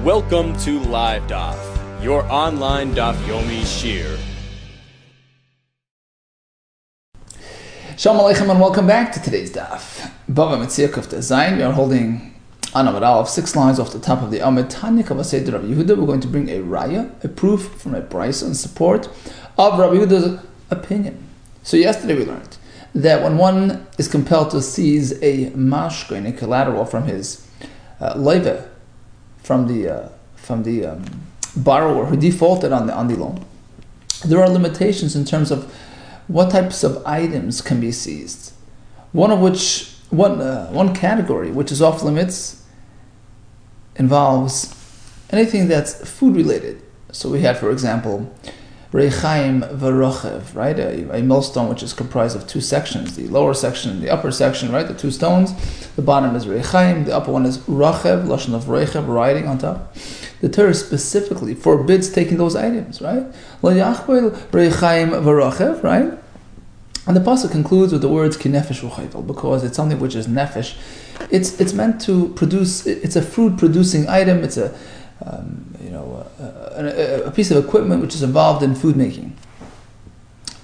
Welcome to Live DAF, your online DAF Yomi Shir. Shalom Aleichem and welcome back to today's DAF. Bava Metzia Kufta Zayin. We are holding on Amud Aleph, 6 lines off the top of the Amud. Tanya Kavasei Rabbi Yehuda. We're going to bring a raya, a proof from a brisa in support of Rabbi Yehuda's opinion. So yesterday we learned that when one is compelled to seize a mashkin, a collateral from his leiva, from the borrower who defaulted on the loan, there are limitations in terms of what types of items can be seized. One category which is off limits involves anything that's food related. So we had, for example, Rechaim v'rochev, right? A millstone which is comprised of 2 sections, the lower section and the upper section, right? The 2 stones. The bottom is Rechaim, the upper one is rochev, lashon of rechev, riding on top. The Torah specifically forbids taking those items, right? Lo yachbel Rechaim v'rochev, right? And the pasuk concludes with the words ki nefesh u'chayvel, because it's something which is nefesh. It's meant to produce. It's a fruit producing item. It's a piece of equipment which is involved in food making,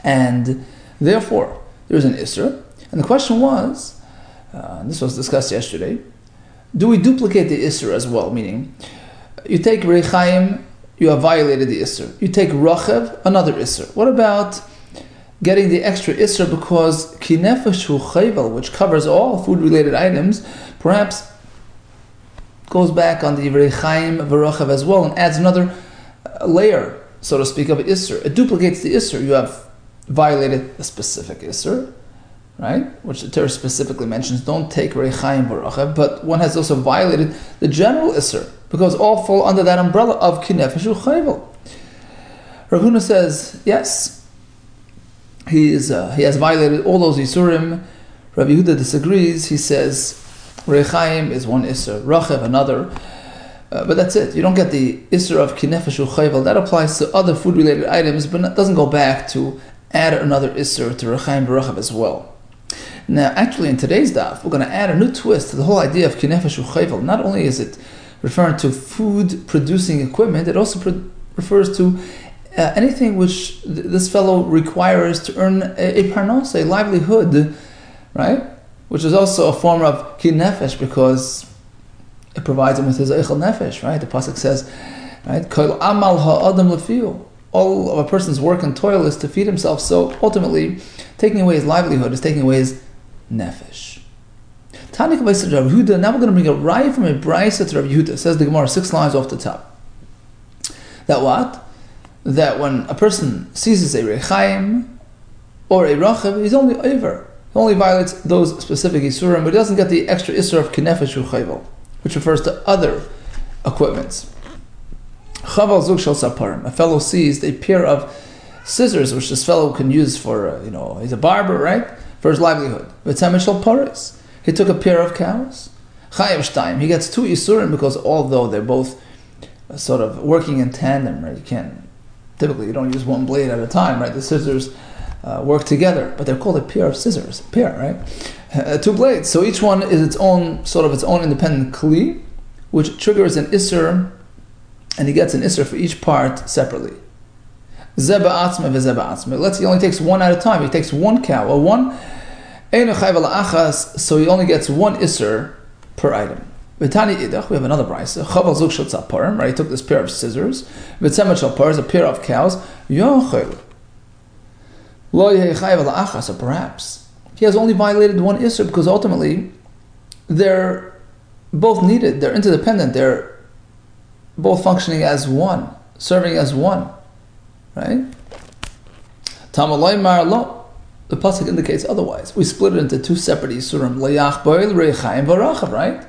and therefore there's an isser. And the question was, and this was discussed yesterday, do we duplicate the isser as well? Meaning, you take rechaim, you have violated the isser. You take rochev, another isser. What about getting the extra isser because ki nefesh hu chayvel, which covers all food-related items, perhaps goes back on the rechaim v'rochev as well and adds another layer, so to speak, of isser. It duplicates the isser. You have violated a specific isser, right? Which the Torah specifically mentions, don't take rechaim v'rochev, but one has also violated the general isser, because all fall under that umbrella of ki nefesh hu chayvel. Rav Huna says, yes, he has violated all those isurim. Rabbi Yehuda disagrees. He says rechaim is one isser, rochev another, but that's it. You don't get the isser of ki nefesh hu chayvel. That applies to other food-related items, but it doesn't go back to add another isser to rechaim v'rochev as well. Now, actually, in today's daf, we're going to add a new twist to the whole idea of ki nefesh hu chayvel. Not only is it referring to food-producing equipment, it also refers to anything which this fellow requires to earn a parnos, a livelihood, right? Which is also a form of ki nefesh, because it provides him with his eichel nefesh, right? The pasuk says, right, kol amal ha'adam lefiu. All of a person's work and toil is to feed himself. So ultimately, taking away his livelihood is taking away his nefesh. Tanik b'Yisrael Rabbi Yehuda. Now we're going to bring a raya from a brisa to Rabbi Yehuda. It says the Gemara 6 lines off the top. That what? That when a person seizes a rechaim or a rochev, he's only over. He only violates those specific isurim, but he doesn't get the extra isur of ki nefesh hu chayvel, which refers to other equipments. Chaval zug shel saparim. A fellow seized a pair of scissors, which this fellow can use for, he's a barber, right? For his livelihood. V'tzemet shel paris. He took a pair of cows. Chayav shtayim. He gets 2 isurim, because although they're both sort of working in tandem, right? Typically you don't use one blade at a time, right? The scissors work together, but they're called a pair of scissors, right? 2 blades. So each one is its own independent kli, which triggers an isser, and he gets an isser for each part separately. Zeba atzme v'zeba atzme. Let's say he only takes one at a time. He takes one cow, or one einu chayvel achas, so he only gets 1 isser per item. V'tani idach, we have another brisa. Chaval zug shel tzaparim, right? He took this pair of scissors. V'tzemet shel paris, a pair of cows. Yochel lo yehei chayvel achas, so perhaps he has only violated 1 isser, because ultimately they're both needed. They're interdependent. They're both functioning as one, serving as one, right? Tamaloi mar lo. The pasuk indicates otherwise. We split it into 2 separate isurim. Layach boil rechaim v'rachav, right?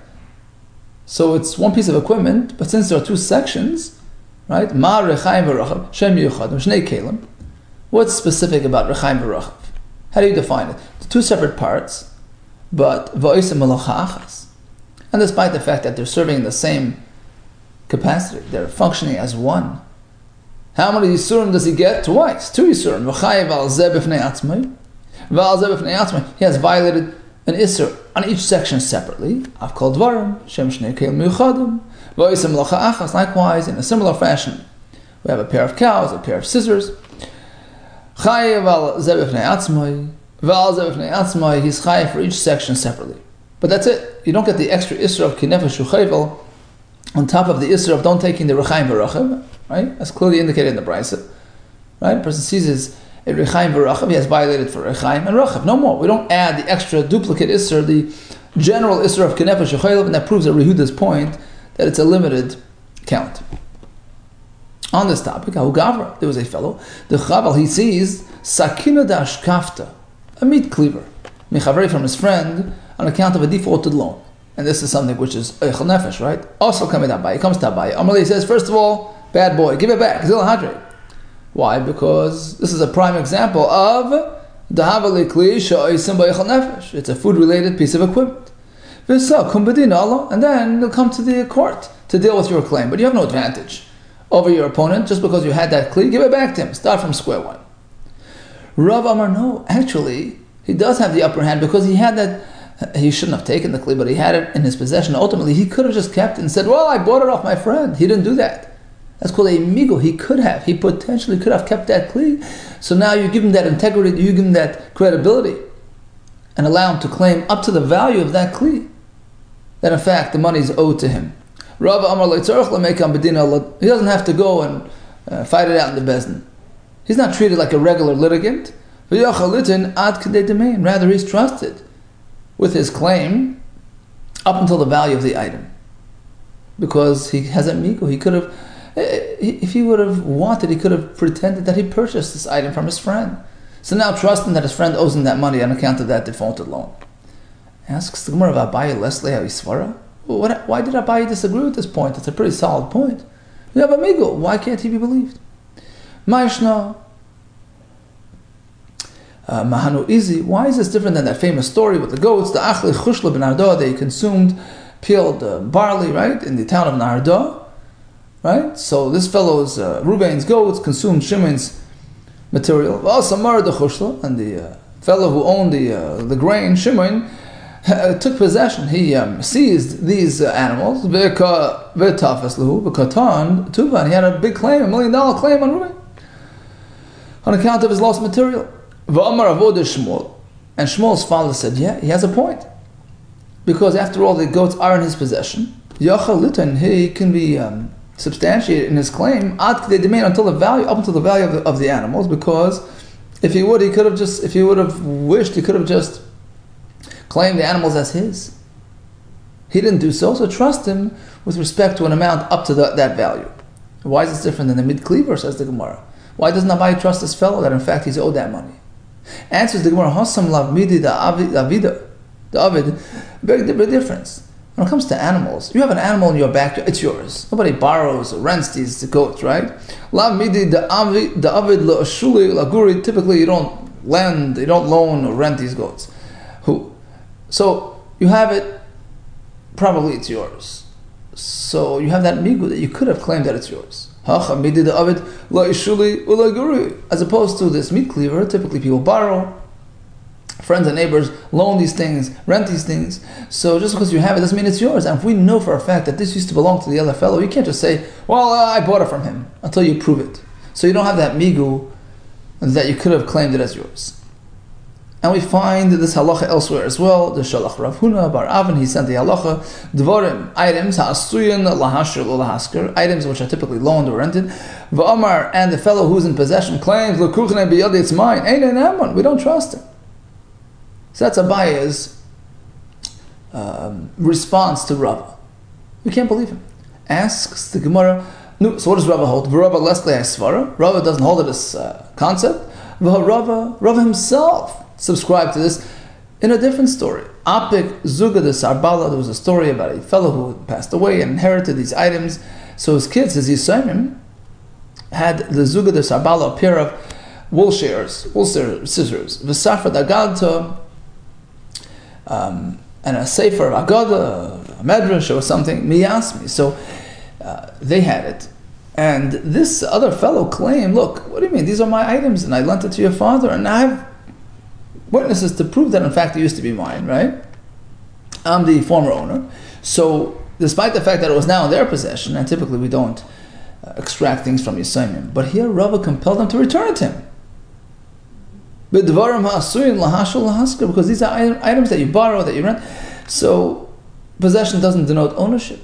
So it's one piece of equipment, but since there are 2 sections, right? Ma rechaim v'rachav shem yuchad shnei kelim. What's specific about rechaim v'rachav? How do you define it? The 2 separate parts, but v'oisem malacha achas. And despite the fact that they're serving in the same capacity, they're functioning as one. How many yisurim does he get? Twice. 2 yisurim. V'chayiv al zeh b'fnei atzmai. V'al zeh b'fnei atzmai. He has violated an Isser on each section separately. I've called Dvarim, Shem Shnei Keil Miuchadim, V'oisem Melacha Achas. Likewise, in a similar fashion, we have a pair of cows, a pair of scissors. Chayev al Zevif Ne'atzmai, V'al Zevif Ne'atzmai, he's chayev for each section separately. But that's it. You don't get the extra Isser of Kinefesh U'chayvel on top of the Isser of don't taking the Rechaim V'Rachav, right? That's clearly indicated in the Brisa. Right? A person sees a Rechaim V'Rachav, he has violated for Rechaim and Rachav. No more. We don't add the extra duplicate Isser, the general Isser of Kinefesh U'chayvel, and that proves at Yehuda's point that it's a limited count. On this topic, there was a fellow, the Chaval, he sees Sakina Dashkafta, a meat cleaver, Mechaveri from his friend, on account of a defaulted loan. And this is something which is Eichel Nefesh, right? Also coming Abai, he comes to Abai. Amalei says, first of all, bad boy, give it back, Zil Hadre. Why? Because this is a prime example of Dahavali Kli Sha'oisim Ba'eichel Nefesh. It's a food-related piece of equipment. V'sa Kumbadin Allah, and then you'll come to the court to deal with your claim. But you have no advantage over your opponent just because you had that Kli. Give it back to him. Start from square one. Rav Amar, no, actually, he does have the upper hand because he had that. He shouldn't have taken the Kli, but he had it in his possession. Ultimately, he could have just kept it and said, well, I bought it off my friend. He didn't do that. That's called a migo. He could have. He potentially could have kept that Kli. So now you give him that integrity, you give him that credibility, and allow him to claim up to the value of that Kli, that in fact the money is owed to him. Rav Amar, he doesn't have to go and fight it out in the Bezdin. He's not treated like a regular litigant. Rather, he's trusted with his claim up until the value of the item, because he has a migo. He could have, if he would have wanted, he could have pretended that he purchased this item from his friend. So now trusting that his friend owes him that money on account of that defaulted loan. Asks the Gemara of Abaye Leslie how he's svara. Why did Abaye disagree with this point? It's a pretty solid point. You have a migo. Why can't he be believed? Maishna. Mahanu Izi, why is this different than that famous story with the goats? The Achle Chushla ben Arda, they consumed peeled barley, right, in the town of Narda, right? So this fellow's, Ruvain's goats consumed Shimon's material. Samar the Chushla, and the fellow who owned the grain, Shimon, took possession. He seized these animals, V'tafas Lahu, V'katan, Tuvan, he had a big claim, $1 million claim on Ruvain, on account of his lost material. V'amar avodah Shmuel, and Shmuel's father said, yeah, he has a point, because after all the goats are in his possession. Yachal Litan, he can be substantiated in his claim they demand until the value of the animals, because if he would, if he would have wished, he could have just claimed the animals as his. He didn't do so, so trust him with respect to an amount up to that value. Why is this different than the mid-cleaver, says the Gemara? Why doesn't Abai trust this fellow that in fact he's owed that money? Answers the Gemara, Hasam lav midi the avid, very big difference. When it comes to animals, you have an animal in your backyard, it's yours. Nobody borrows or rents these goats, right? Lav midi the avid la'ashuli laguri, typically you don't loan or rent these goats. So you have it, probably it's yours. So you have that migu that you could have claimed that it's yours. As opposed to this meat cleaver, typically people borrow, friends and neighbors loan these things, rent these things. So just because you have it doesn't mean it's yours. And if we know for a fact that this used to belong to the other fellow, you can't just say, well, I bought it from him, until you prove it. So you don't have that migu that you could have claimed it as yours. And we find this halacha elsewhere as well. The Shalach Rav Huna Bar Avin, he sent the halacha, Dvarim, items, ha'asuyin lahashir lahasker, items which are typically loaned or rented. V'amar, and the fellow who's in possession claims, l'kuchne biyadi, it's mine. Ein enaman, we don't trust him. So that's Abaye's response to Rava. We can't believe him. Asks the Gemara, no, so what does Rava hold? Rava lesle svara. Rava doesn't hold to this concept. Rava himself subscribed to this in a different story. Apik Zuga de Sarbala, there was a story about a fellow who passed away and inherited these items. So his kids, his Yisraelim, had the Zuga de Sarbala, a pair of wool scissors, V'safra d'Agadta, and a sefer of Agada, a medrash or something, miyasmi. So they had it. And this other fellow claimed, look, what do you mean? These are my items, and I lent it to your father, and witnesses to prove that in fact it used to be mine, right? I'm the former owner. So despite the fact that it was now in their possession, and typically we don't extract things from Yisayim, but here Rava compelled them to return it to him. Because these are items that you borrow, that you rent. So possession doesn't denote ownership.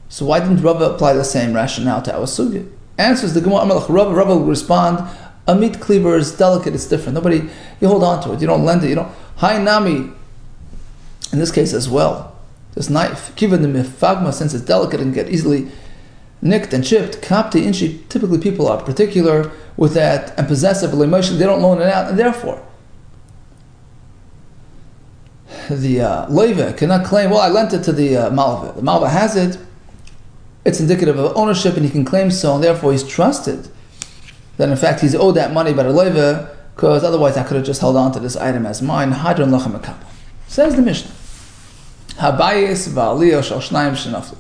So why didn't Rava apply the same rationale to our sugya? Answers the Gemara Amalek. Rava will respond, a meat cleaver is delicate, it's different. You hold on to it, you don't lend it, you don't. Hai nami, in this case as well, this knife, kiva de mifagma, since it's delicate and get easily nicked and chipped, kapti inchi, typically people are particular with that and possessive, emotionally, they don't loan it out, and therefore the loiva cannot claim, well, I lent it to the malva. The malva has it, it's indicative of ownership and he can claim so, and therefore he's trusted that in fact he's owed that money by the loiva, because otherwise I could have just held on to this item as mine. Hadron lachem akabel. Says the Mishnah, habayis va'aliyah shal shnayim shenaflu.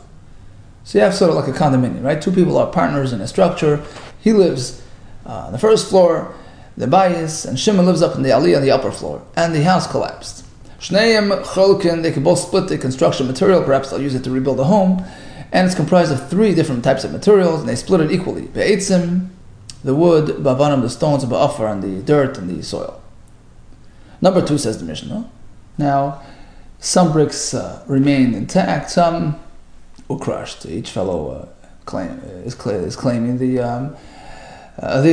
So you have sort of like a condominium, right? Two people are partners in a structure. He lives on the first floor, the bayis, and Shimon lives up in the aliyah on the upper floor, and the house collapsed. Shneim cholkin, they can both split the construction material, perhaps they'll use it to rebuild a home, and it's comprised of 3 different types of materials, and they split it equally. Be'etzim, the wood, bavanim, the stones, ba'afar, and the dirt and the soil. Number 2, says the Mishnah. Now, some bricks remained intact, some were crushed. Each fellow is claiming the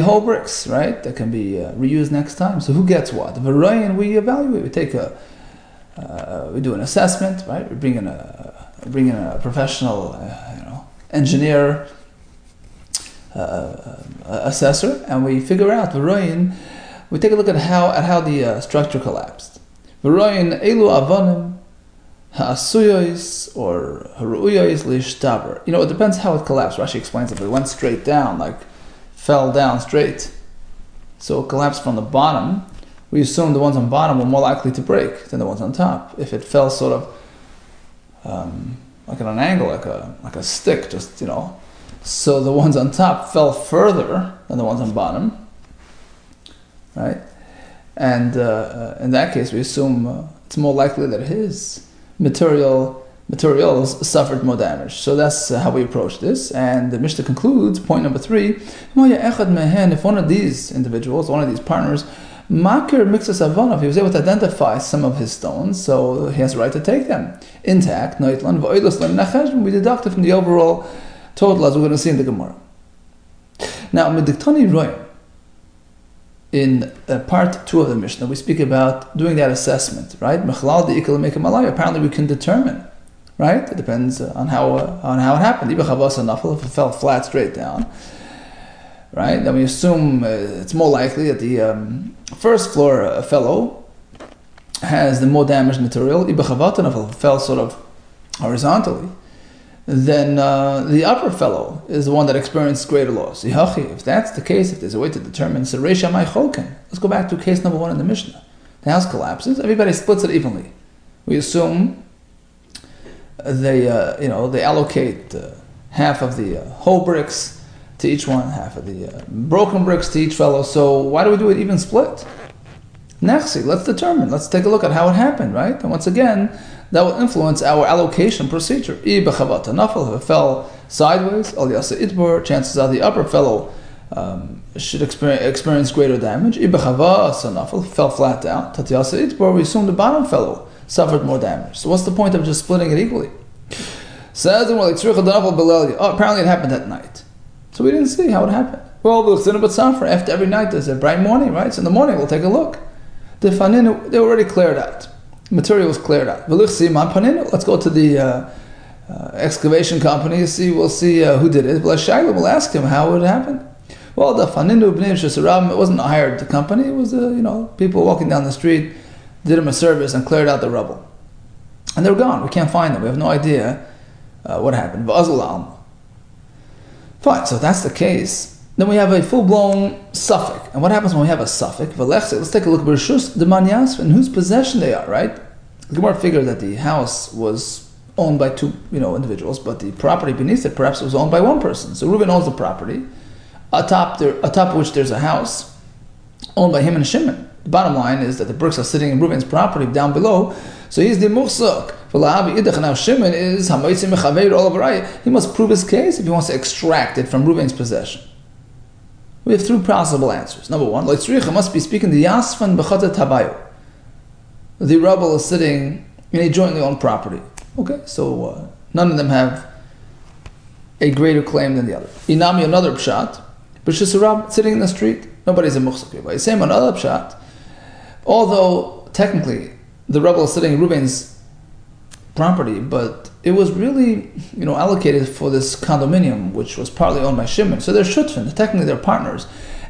whole bricks, right? That can be reused next time. So who gets what? The V'royin, we evaluate. We take we do an assessment, right? We bring in a professional, engineer, assessor, and we figure out V'royin. We take a look at how the structure collapsed. V'royin elu avanim ha'asuyois or haruyois lishtaber. It depends how it collapsed. Rashi explains it. If it went straight down, like fell down straight, so it collapsed from the bottom, we assume the ones on bottom were more likely to break than the ones on top. If it fell sort of like at an angle, like a stick, just so the ones on top fell further than the ones on bottom, right? And in that case, we assume it's more likely that his materials suffered more damage. So that's how we approach this. And the Mishnah concludes, point number 3, if one of these individuals, one of these partners, makir mixes avon, if he was able to identify some of his stones, so he has a right to take them intact. We deduct it from the overall total, as we're going to see in the Gemara. Now, Mediktani Royim, in part 2 of the Mishnah, we speak about doing that assessment, right? Apparently we can determine, right? It depends on how it happened. If it fell flat straight down, right? Then we assume it's more likely that the first floor fellow has the more damaged material. If it fell sort of horizontally, then the upper fellow is the one that experienced greater loss. If that's the case, if there's a way to determine, let's go back to case number 1 in the Mishnah. The house collapses, everybody splits it evenly. We assume they allocate half of the whole bricks to each one, half of the broken bricks to each fellow. So why do we do it even split? Nechsi, let's take a look at how it happened, right? And once again, that will influence our allocation procedure. If it fell sideways, chances are the upper fellow should experience greater damage. If it fell flat down, we assume the bottom fellow suffered more damage. So what's the point of just splitting it equally? Says apparently it happened at night. So we didn't see how it happened. Well, after every night there's a bright morning, right? So in the morning we'll take a look. They were already cleared out. Material was cleared out. Let's go to the excavation company. We'll see who did it. We'll ask him how it happened. Well, the Faninu Bnei Shesarabim, it wasn't a hired company. It was people walking down the street, did him a service and cleared out the rubble, and they're gone. We can't find them. We have no idea what happened. Fine. So if that's the case, then we have a full-blown suffix. And what happens when we have a suffix? Let's take a look at the Manyas, in whose possession they are, right? The Gemara figured that the house was owned by 2 individuals, but the property beneath it perhaps was owned by 1 person. So Reuben owns the property, atop which there's a house owned by him and Shimon. The bottom line is that the bricks are sitting in Reuven's property down below, so he's the muhsuk. Now Shimon is he must prove his case if he wants to extract it from Reuven's possession. We have 3 possible answers. Number 1, must be speaking the Yasfan B'chatat Habayo. The rebel is sitting in a jointly owned property. Okay, so none of them have a greater claim than the other. Inami, another pshat, but just a rab sitting in the street. Nobody's a muhsuk. By same another pshat, although technically the rebel is sitting in Reuven's property, but it was really, allocated for this condominium, which was partly owned by Shimon. So they're shutfin. Technically, they're partners,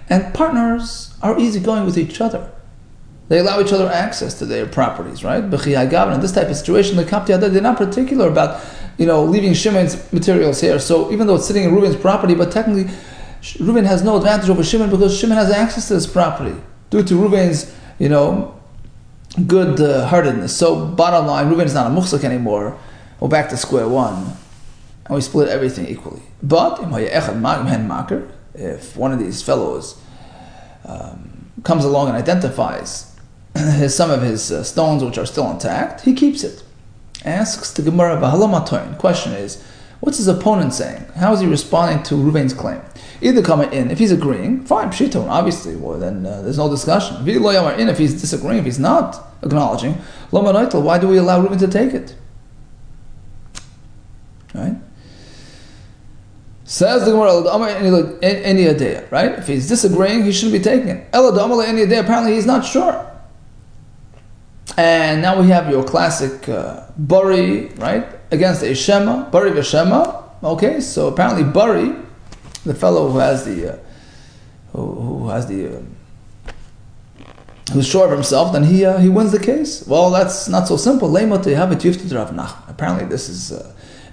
and partners are easygoing with each other. They allow each other access to their properties, right? But in this type of situation, the Kapti Hadad, they're not particular about, leaving Shimon's materials here. So even though it's sitting in Reuven's property, but technically, Reuven has no advantage over Shimon because Shimon has access to this property due to Reuven's, good heartedness. So bottom line, Reuven is not a muhsuk anymore. We're back to square one, and we split everything equally. But if one of these fellows comes along and identifies some of his stones which are still intact, he keeps it. Asks the Gemara, question is, what's his opponent saying? How is he responding to Reuven's claim? Either coming in, if he's agreeing, fine, pshiton, obviously, well, then there's no discussion. If he's disagreeing, if he's not acknowledging, why do we allow Reuven to take it? Right? Says the Gemara, any idea, right? If he's disagreeing, he shouldn't be taking it. Apparently he's not sure. And now we have your classic Bari, right? Against a Shema, Bari v'Shema. Okay, so apparently Bari, the fellow who's sure of himself, then he wins the case. Well, that's not so simple. Apparently this is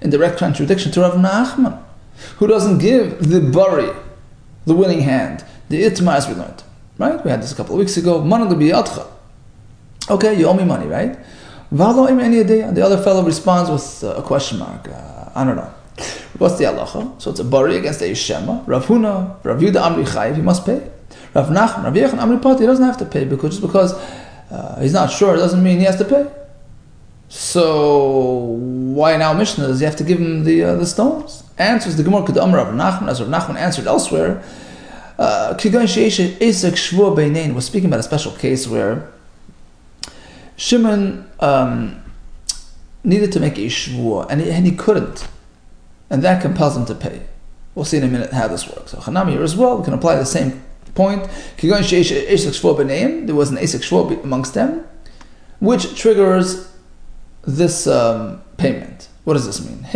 in direct contradiction to Rav Nachman, who doesn't give the Bari the winning hand. The Itma, as we learned. Right? We had this a couple of weeks ago. Okay, you owe me money, right? The other fellow responds with a question mark. I don't know. What's the halacha? So it's a Bari against a Shema. Rav Huna, Rav Yehuda Amri Chayiv, he must pay. Rav Nachman, Rav Yechon Amri Pati, he doesn't have to pay just because he's not sure doesn't mean he has to pay. So why now Mishnah does he have to give him the stones? Answers the Gemara Kedam Rav Nachman, as Rav Nachman answered elsewhere. We're speaking about a special case where Shimon needed to make a shvua and he couldn't, and that compels him to pay. We'll see in a minute how this works. So Chanami here as well, we can apply the same point. There was an Esek Shvua amongst them, which triggers this payment. What does this mean? What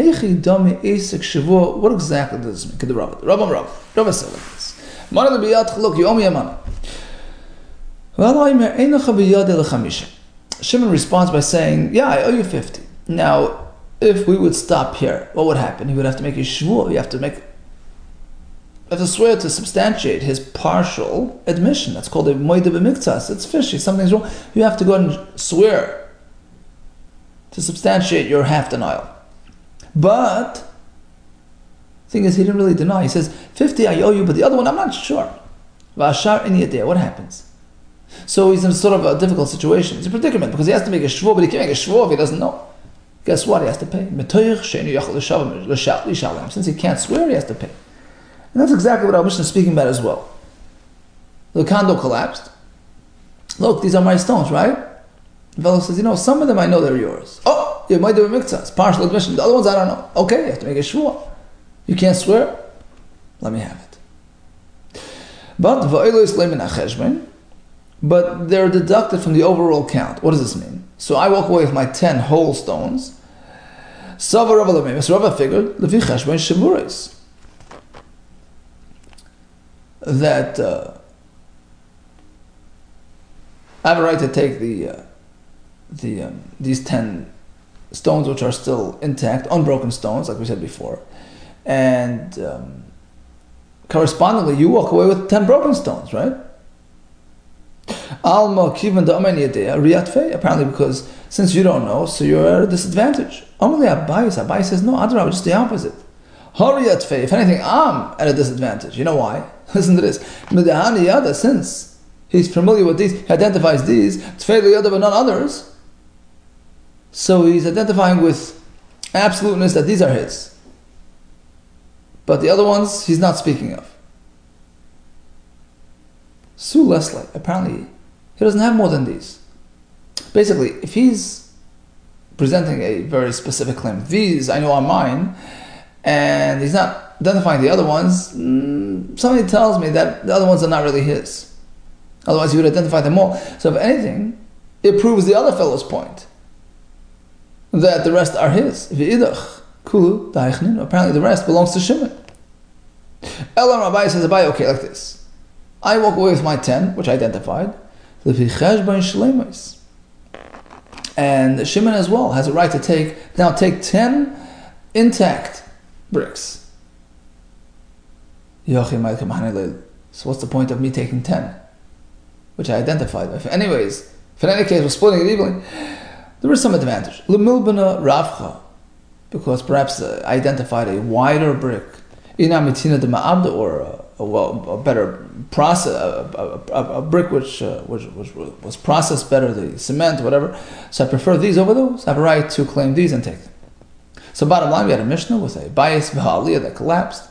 exactly does this mean? Rabbi said like this. Look, you owe me a money. Shimon responds by saying, yeah, I owe you 50. Now, if we would stop here, what would happen? He would have to make a shvur. You have to swear to substantiate his partial admission. That's called a moed b'miktzas. It's fishy. Something's wrong. You have to go and swear to substantiate your half denial. But the thing is, he didn't really deny. He says, 50 I owe you, but the other one I'm not sure. V'ashar any idea. What happens? So he's in sort of a difficult situation. It's a predicament because he has to make a shvur, but he can't make a shvur if he doesn't know. Guess what? He has to pay. Since he can't swear, he has to pay. And that's exactly what our Mishnah is speaking about as well. The condo collapsed. Look, these are my stones, right? The fellow says, some of them I know they're yours. Oh, you might do a miktzah. It's partial admission. The other ones I don't know. Okay, you have to make a shvur. You can't swear? Let me have it. But they're deducted from the overall count. What does this mean? So I walk away with my 10 whole stones. Rava figured that I have a right to take these 10 stones which are still intact, unbroken stones, like we said before, and correspondingly, you walk away with 10 broken stones, right? Apparently because since you don't know, so you're at a disadvantage. Abai says, no, Adrab, just the opposite. If anything, I'm at a disadvantage. You know why? Listen to this. Since He's familiar with these. He identifies these. Tfei liyadav but not others. So he's identifying with absoluteness that these are his. But the other ones he's not speaking of. Su Leslie, apparently he doesn't have more than these. Basically, if he's presenting a very specific claim, these I know are mine, and he's not identifying the other ones, something tells me that the other ones are not really his. Otherwise he would identify them all. So if anything, it proves the other fellow's point, that the rest are his. Apparently the rest belongs to Shimon. Elam Rabbi says, okay, like this. I walk away with my 10, which I identified. And Shimon as well has a right to take 10 intact bricks. So what's the point of me taking 10? Which I identified. If in any case we're splitting it evenly, there is some advantage. Because perhaps I identified a wider brick, or a better process, a brick which was processed better, the cement, whatever. So I prefer these over those. I have a right to claim these and take them. So bottom line, we had a Mishnah with a bias v'ha'aliyah that collapsed.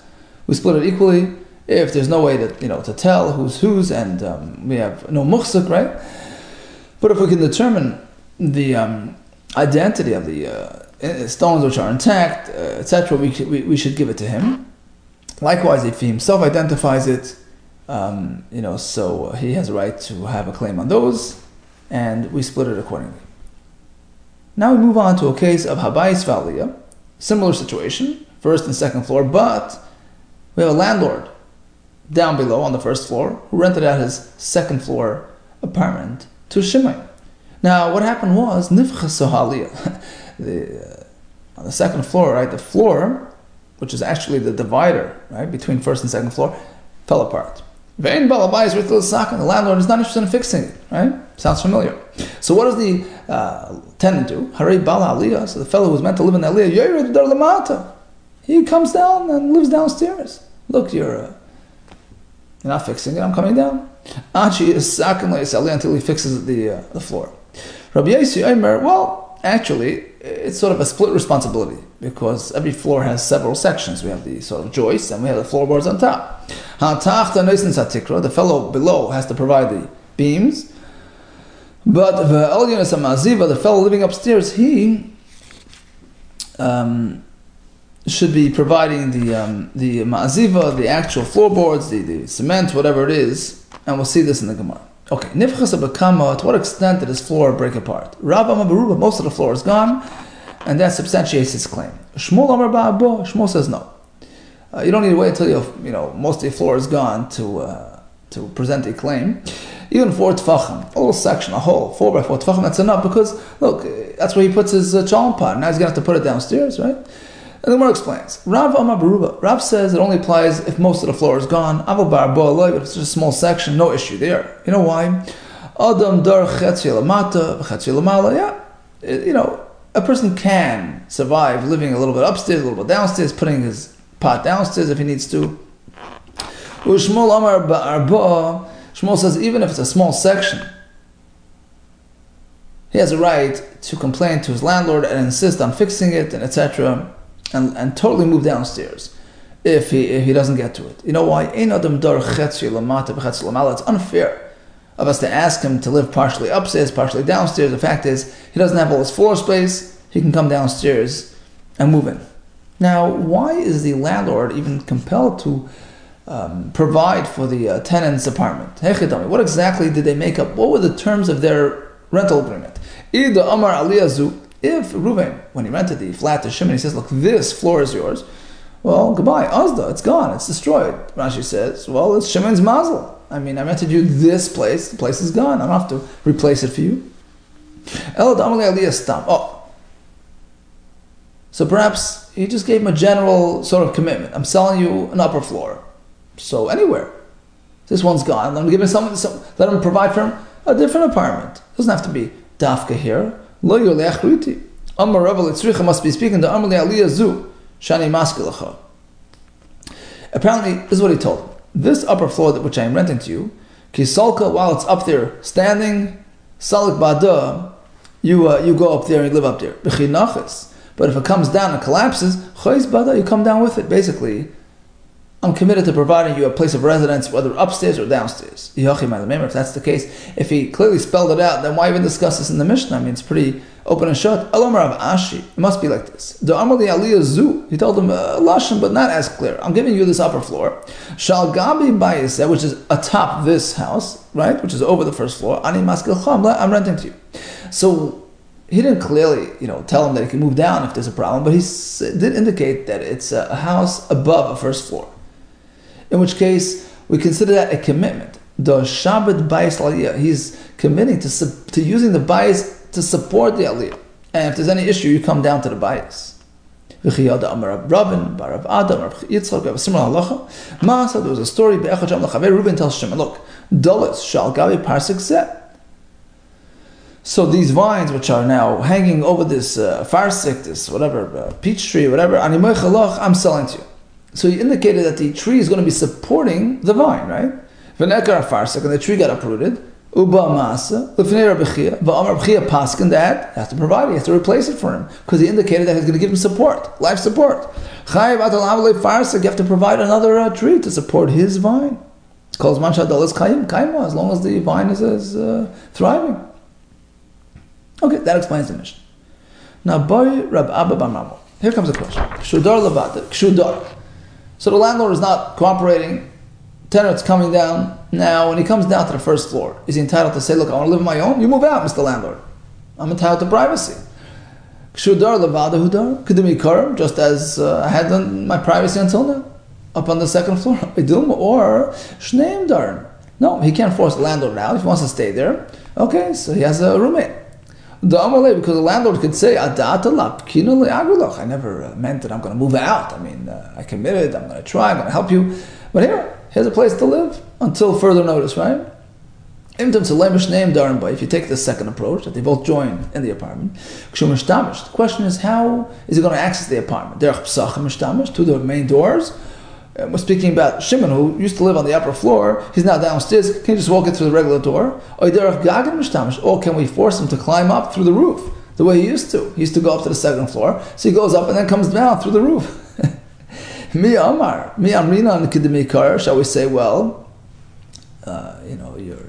We split it equally. If there's no way that to tell who's whose, and we have no muhsuk, right? But if we can determine the identity of the stones which are intact, etc., we should give it to him. Likewise, if he himself identifies it, so he has a right to have a claim on those, and we split it accordingly. Now we move on to a case of habayis v'aliyah, similar situation, first and second floor, but we have a landlord down below on the first floor who rented out his second floor apartment to Shimon. Now, what happened was nifchas sohaliyah. On the second floor, right, the floor, which is actually the divider, right, between first and second floor, fell apart. The landlord is not interested in fixing it, right? Sounds familiar. So what does the tenant do? So the fellow who's meant to live in the aliyah, he comes down and lives downstairs. Look, you're not fixing it, I'm coming down. Until he fixes the floor. Rabbi Yehuda, well, actually, it's sort of a split responsibility, because every floor has several sections. We have the sort of joists, and we have the floorboards on top. The fellow below has to provide the beams, but the fellow living upstairs, he should be providing the ma'aziva, the actual floorboards, the cement, whatever it is, and we'll see this in the Gemara. Okay, nifchas abakama, to what extent did his floor break apart? Rav Amar Baruba, most of the floor is gone, and that substantiates his claim. Shmuel Amar Ba'abo, Shmuel says no. You don't need to wait until most of the floor is gone to present a claim. Even 4 tfachim, a little section, a hole, 4 by 4 tfachim, that's enough, because look, that's where he puts his chalm pot. Now he's going to have to put it downstairs, right? And the Gemara explains. Rav Amar Baruba. Rav says it only applies if most of the floor is gone. Aval bar bo, if it's just a small section, no issue there. You know why? Adam dar chetzi lamata, chetzi lamala. Yeah, a person can survive living a little bit upstairs, a little bit downstairs, putting his pot downstairs if he needs to. Shmuel Amar Barba. Shmuel says even if it's a small section, he has a right to complain to his landlord and insist on fixing it, and etc. And totally move downstairs if he doesn't get to it. You know why? It's unfair of us to ask him to live partially upstairs, partially downstairs. The fact is, he doesn't have all his floor space. He can come downstairs and move in. Now, why is the landlord even compelled to provide for the tenant's apartment? What exactly did they make up? What were the terms of their rental agreement? Ida Amar Aliyazu. If Reuven, when he rented the flat to Shimon, he says, look, this floor is yours. Well, goodbye, Azda, it's gone, it's destroyed. Rashi says, well, it's Shimon's mazel. I rented you this place, the place is gone, I don't have to replace it for you. Oh. So perhaps he just gave him a general sort of commitment. I'm selling you an upper floor. So anywhere. This one's gone. Let him provide for him a different apartment. It doesn't have to be dafka here. Lo yolech ruti. Amar Rav Litzricha must be speaking to Amar Le'aliyah Zu Shani Maskilacha. Apparently, this is what he told him. This upper floor which I am renting to you Kisalka, while it's up there standing, salik bada, you go up there and you live up there. But if it comes down and collapses, chois bada, you come down with it. Basically, I'm committed to providing you a place of residence, whether upstairs or downstairs. If that's the case, if he clearly spelled it out, then why even discuss this in the Mishnah? I mean, it's pretty open and shut. It must be like this. He told him lashon, but not as clear. I'm giving you this upper floor. Shal gabi bayis, which is atop this house, right, which is over the first floor. I'm renting to you. So he didn't clearly, tell him that he can move down if there's a problem, but he did indicate that it's a house above a first floor. In which case, we consider that a commitment. The Shabbat Bayis Aliyah, he's committing to using the Bayis to support the Aliyah. And if there's any issue, you come down to the Bayis. There was a story, Reuben tells Shimon, look, Dolis Shal Gabi Parsik Zeh. So these vines, which are now hanging over this farsik, this whatever, peach tree, whatever, I'm selling to you. So he indicated that the tree is going to be supporting the vine, right? V'nekar farsik, and the tree got uprooted. Uba masa, l'fnei Rabbi Chia, v'amar Rabbi Chia paskin that has to provide, he has to replace it for him, because he indicated that he's going to give him support, life support. Chayiv atal farsik, you have to provide another tree to support his vine. It's called manshadol is kaima, as long as the vine is thriving. Okay, that explains the mission. Now, boy, Rab Abba Bar Mamo. Here comes the question. Kshudar levata, kshudar. So the landlord is not cooperating. Tenant's coming down. Now, when he comes down to the first floor, is he entitled to say, look, I want to live on my own? You move out, Mr. Landlord. I'm entitled to privacy. Kshudar levada hudar, kedumi karam, just as I had done my privacy until now, up on the second floor. Or shneim darn. No, he can't force the landlord out if he wants to stay there. Okay, so he has a roommate. Because the landlord could say, I never meant that I'm going to move out. I mean, I committed, I'm going to try, I'm going to help you. But here's a place to live until further notice, right? If you take the second approach, that they both join in the apartment, the question is, how is he going to access the apartment? To the main doors. We're speaking about Shimon, who used to live on the upper floor. He's now downstairs. Can you just walk in through the regular door? Or can we force him to climb up through the roof the way he used to? He used to go up to the second floor, so he goes up and then comes down through the roof. Shall we say, well, your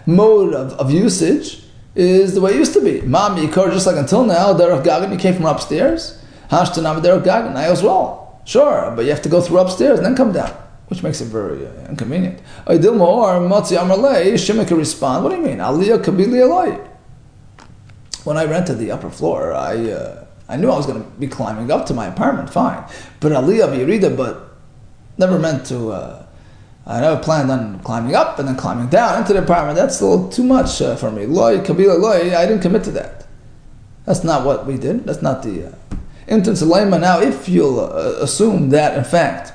mode of usage is the way it used to be. Just like until now, Derech Gagan, you came from upstairs. Hashtanam Derech Gagan, I as well. Sure, but you have to go through upstairs and then come down, which makes it very inconvenient. Shimon can respond, what do you mean? When I rented the upper floor, I knew I was going to be climbing up to my apartment, fine. But Aliyah V'Yerida, but never meant to, I never planned on climbing up and then climbing down into the apartment. That's a little too much for me. I didn't commit to that. That's not what we did. That's not the... Now, if you'll assume that, in fact,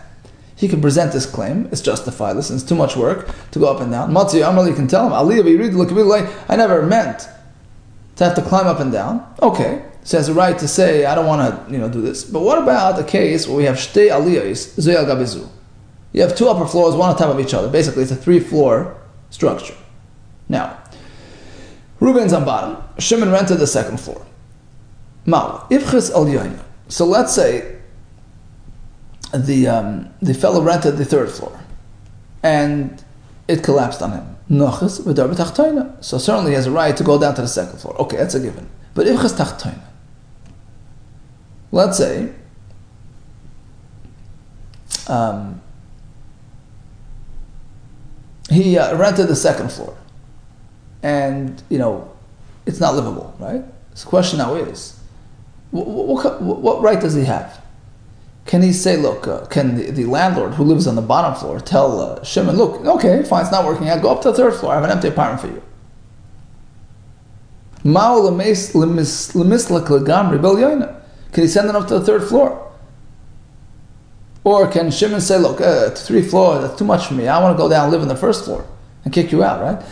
he can present this claim, it's justified. Listen, it's too much work to go up and down. Matzi Amrali can tell him, I never meant to have to climb up and down. Okay, so he has a right to say, I don't want to do this. But what about a case where we have shtei aliyos, zoyal gabizu? You have two upper floors, one on top of each other. Basically, it's a 3-floor structure. Now, Reuben's on bottom. Shimon rented the second floor. So let's say the fellow rented the third floor and it collapsed on him. So certainly he has a right to go down to the second floor. Okay, that's a given. But let's say he rented the second floor and it's not livable, right? So the question now is, what right does he have? Can he say, look, can the landlord who lives on the bottom floor tell Shimon, look, okay, fine, it's not working out, go up to the third floor, I have an empty apartment for you. Can he send them up to the third floor? Or can Shimon say, look, 3 floors, that's too much for me, I want to go down and live in the first floor and kick you out, right?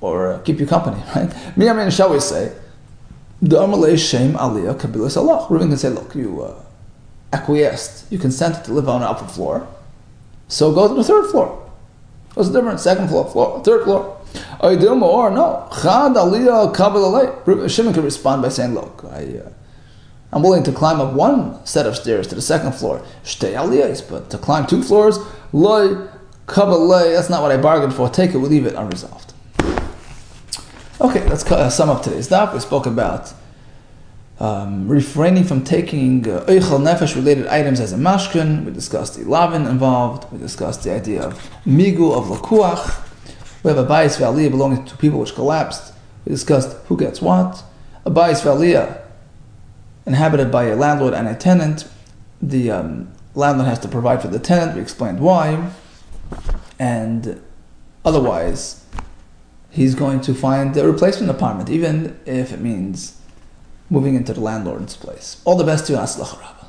Or keep you company, right? Shall we say, the Amalei Shem Aliyah Kabilas Allah. Reuben can say, look, you acquiesced, you consented to live on an upper floor, so go to the third floor. What's the difference? Second floor, third floor. Or no. Chad aliyah kabel alay. Shimon could respond by saying, look, I'm willing to climb up one set of stairs to the second floor. Shtei aliyahs, but to climb 2 floors, loy kabel alay, that's not what I bargained for. Take it, we leave it unresolved. Okay, let's sum up today's daf. We spoke about refraining from taking eichel nefesh related items as a mashkin. We discussed the lavin involved. We discussed the idea of migu, of lakuach. We have a bayis ve'aliyah belonging to people which collapsed. We discussed who gets what. A bayis ve'aliyah inhabited by a landlord and a tenant. The landlord has to provide for the tenant. We explained why. And otherwise, he's going to find a replacement apartment, even if it means moving into the landlord's place. All the best to you. Aslach Rabba.